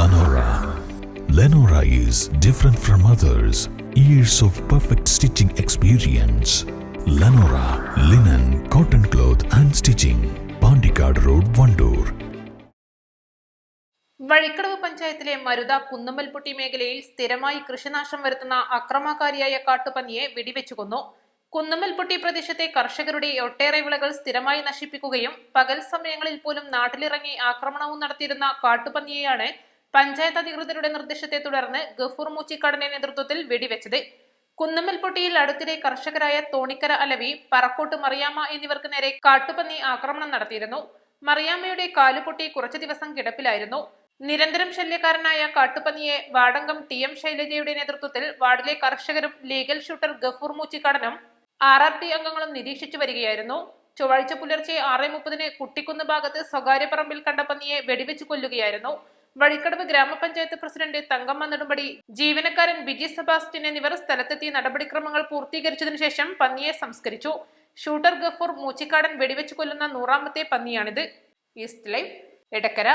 Lenora. Lenora is different from others. Years of perfect stitching experience. Lenora linen, cotton cloth and stitching. Pandikad Road, Vandoor. Vazhikkadavu പഞ്ചായത്തിലെ മരുത കുന്നമ്മൽപൊട്ടി മേഖലയിൽ സ്ഥിരമായി കൃഷിനാശം വരുത്തുന്ന അക്രമകാരിയായ കാട്ടുപന്നിയെ വെടിവെച്ചു കൊന്നു. കുന്നമ്മൽപൊട്ടി പ്രദേശത്തെ കർഷകരുടെ ഒട്ടേറെ വിളകൾ സ്ഥിരമായി നശിപ്പിക്കുകയും പകൽ സമയങ്ങളിൽ പോലും നാട്ടിലിറങ്ങി ആക്രമണവും നടത്തിയിരുന്ന കാട്ടുപന്നിയെയാണ് പഞ്ചായത്ത് അധികൃതരുടെ നിർദ്ദേശത്തെ തുടർന്ന് ഗഫൂർ മൂച്ചിക്കാടന്റെ നേതൃത്വത്തിൽ വെടിവെച്ചത്. കുന്നമ്മൽപൊട്ടിയിൽ അടുത്തിടെ കർഷകരായ തോണിക്കര അലവി, പറക്കോട്ട് മറിയാമ്മ എന്നിവർക്ക് നേരെ കാട്ടുപന്നി ആക്രമണം നടത്തിയിരുന്നു. മറിയാമ്മയുടെ കാലുപൊട്ടി കുറച്ചു ദിവസം കിടപ്പിലായിരുന്നു. നിരന്തരം ശല്യക്കാരനായ കാട്ടുപന്നിയെ വാർഡംഗം TM ശൈലജയുടെ നേതൃത്വത്തിൽ വാർഡിലെ കർഷകരും ലീഗൽ ഷൂട്ടർ ഗഫൂർ മൂച്ചിക്കാടനും RRT അംഗങ്ങളും നിരീക്ഷിച്ചു വരികയായിരുന്നു. ചൊവ്വാഴ്ച പുലർച്ചെ 6:30 കുട്ടിക്കുന്ന് ഭാഗത്ത് സ്വകാര്യ പറമ്പിൽ കണ്ട പന്നിയെ വെടിവെച്ചു കൊല്ലുകയായിരുന്നു. വഴിക്കടവ് ഗ്രാമപഞ്ചായത്ത് പ്രസിഡന്റ് തങ്കമ്മ നെടുമ്പടി, ജീവനക്കാരൻ ബിജി സെബാസ്റ്റ്യൻ എന്നിവർ സ്ഥലത്തെത്തി നടപടിക്രമങ്ങൾ പൂർത്തീകരിച്ചതിനു ശേഷം പന്നിയെ സംസ്കരിച്ചു. ഷൂട്ടർ ഗഫൂർ മൂച്ചിക്കാടൻ വെടിവെച്ചു കൊല്ലുന്ന 100ാമത്തെ പന്നിയാണിത്. East live, Edakkara.